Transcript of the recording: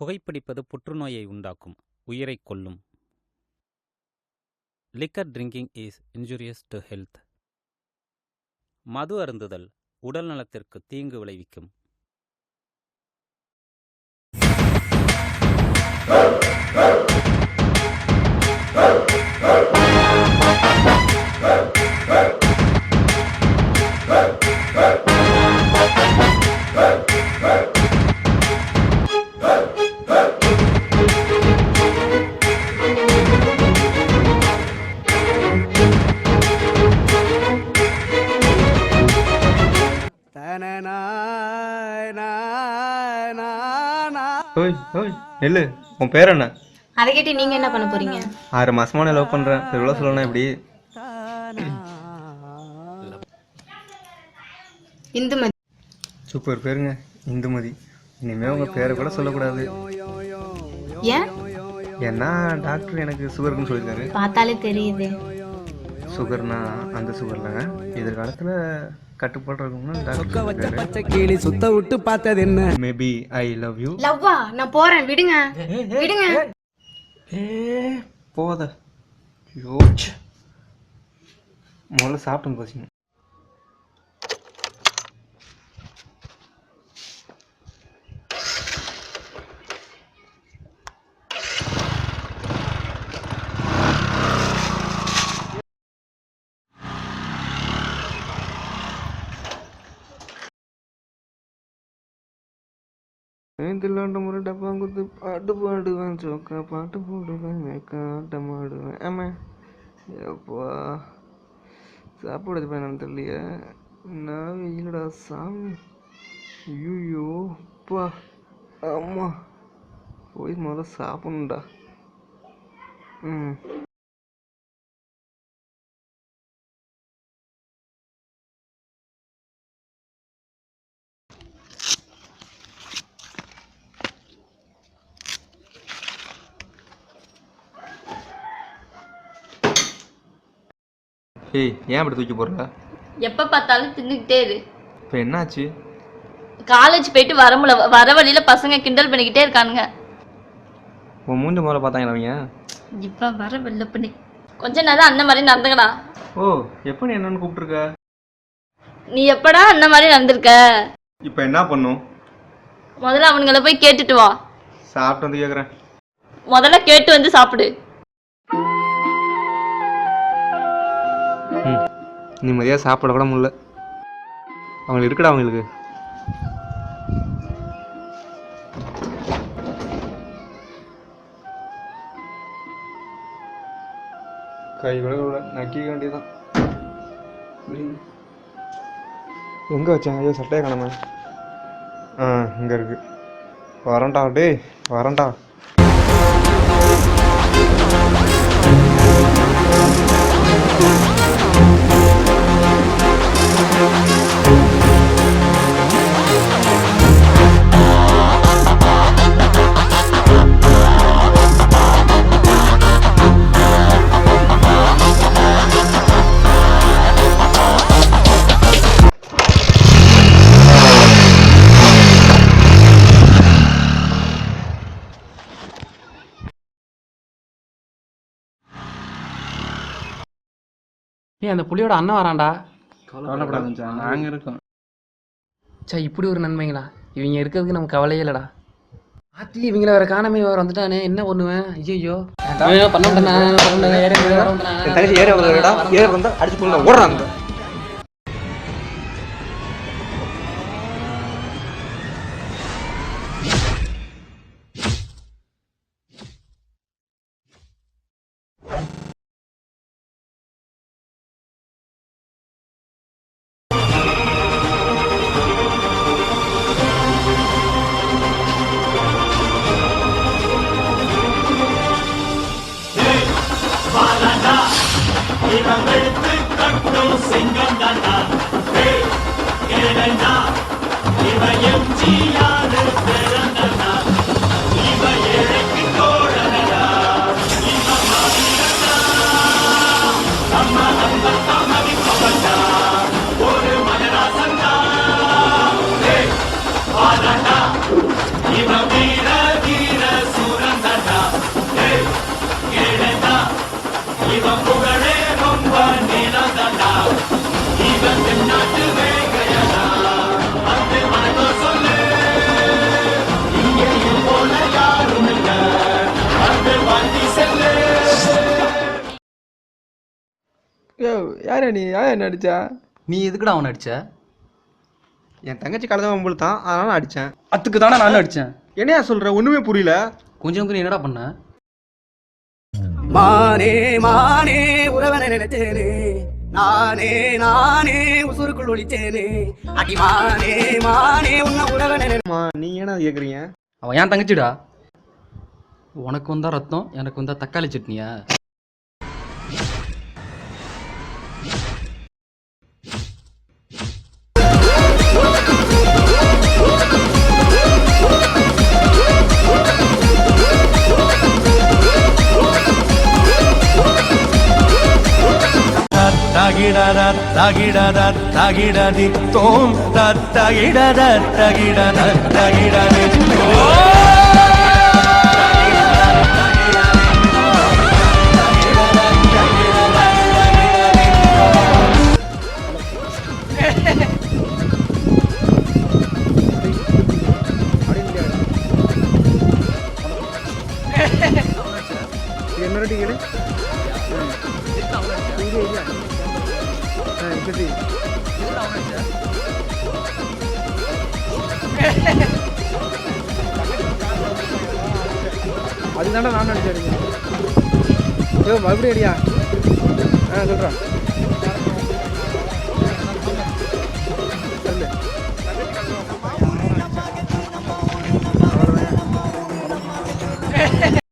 புகைப்பிடிப்பது புற்றுநோயை உண்டாக்கும், உயிரைக் கொல்லும். Liquor drinking is injurious to health. மது அருந்துதல் உடல் நலத்திற்கு தீங்கு விளைவிக்கும். ஓய் ஓய் நெல்லு, உன் பேர் என்ன? அதை கேட்டு நீங்க என்ன பண்ண போறீங்க? 6 மாசமா நான் லவ் பண்றேன். எவ்வளோ சொல்லணும் இப்படி? இந்துமதி. சூப்பர் பேருங்க, இந்துமதி. இனிமே உங்க பேரை கூட சொல்லக்கூடாது. ஏன்? ஏன்னா டாக்டர் எனக்கு சுகர்னு சொல்லியிருக்காரு. பார்த்தாலே தெரியுது. சுகர்னா அந்த சுகர் இல்லைங்க, எதிர்காலத்துல கட்டுப்பாடு சுத்த விட்டு பார்த்தது என்ன? Maybe I love you. லவ்வா? நான் போறேன், விடுங்க விடுங்க. போத யோச் முதல்ல சாப்பிட்டு பசிங்க. தில்லாண்ட முறை டப்பாங்குத்து பாட்டு பாடுவேன், சோக்கா பாட்டு போடுவேன், மேக்கா ஆட்டம் ஆடுவேன். ஆமா எப்பா சாப்பிடுறது பயணம் தெரியலையே. நான் வெயிலடா சாமி. ஐயோப்பா அம்மா, போய் முதல்ல சாப்பிடணுண்டா. ஏய், ஏன் அப்படி தூக்கி போடுற? எப்ப பார்த்தாலும் தின்னுக்கிட்டே இரு. இப்போ என்னாச்சு? காலேஜ் போயிட்டு வர வழியில பசங்க கிண்டல் பண்ணிக்கிட்டே இருக்கானுங்க. உன் மூஞ்ச முதல்ல பார்த்தாங்களா அவங்க? இப்ப வர வெள்ள பண்ணி கொஞ்ச நேரம் அந்த மாதிரி நடந்துக்கடா. ஓ, எப்போ நீ என்னன்னு கூப்பிட்டுருக்க? நீ எப்படா அந்த மாதிரி நடந்திருக்க? இப்போ என்ன பண்ணும்? முதல்ல அவனுங்கள போய் கேட்டுட்டு வா. சாப்பிட்டு வந்து கேட்குறேன். முதல்ல கேட்டு வந்து சாப்பிடு. நிம்மதியாக சாப்பிட கூட முடியல. அவங்களுக்கு இருக்குடா, அவங்களுக்கு கை கூட நக்கிக்க வேண்டியதான். எங்கே வச்சேன்? ஐயோ சட்டையை காணாம. இங்கே இருக்கு. வரேன்டா டேய், வரேன்டா. அந்த புலியோட அண்ணன் வரான்டா. கவலைப்படாத, நாங்கள் இருக்கோம். சே, இப்படி ஒரு நன்மைங்களா? இவங்க இருக்கிறதுக்கு நமக்கு கவலையே இல்லடா. ஆத்தி இவங்கள வேற காணாம வேற வந்துட்டானே, என்ன பண்ணுவேன்? ஐயோ ஓடுறாங்க. Iva Vira Vira யாரா நீ யார் என்ன அடிச்சா? நீ எதுக்குடா அவனை அடிச்ச? என் தங்கச்சி கலதான் வம்புழுத்தான், அதனால அடித்தேன். அதுக்கு தானே நானும் அடித்தேன். என்னையா சொல்கிற? ஒன்றுமே புரியல. கொஞ்சம் கொஞ்சம் என்னடா பண்ண? மானே மானே உறவனை நினைச்சேனே, நானே நானே உசுருக்குள் ஒளிச்சேனே, அடி மானே மானே உன்ன உறவனை நீ ஏன்னா கேட்குறீங்க? அவன் ஏன் தங்கச்சிடா. உனக்கு வந்தா ரத்தம், எனக்கு வந்தா தக்காளி சட்னியா? என்னோட டிக்கெட்டு அதுதான்டா நான் நினச்சேன். ஐயோ மறுபடியும் அடியா? சொல்கிறேன்.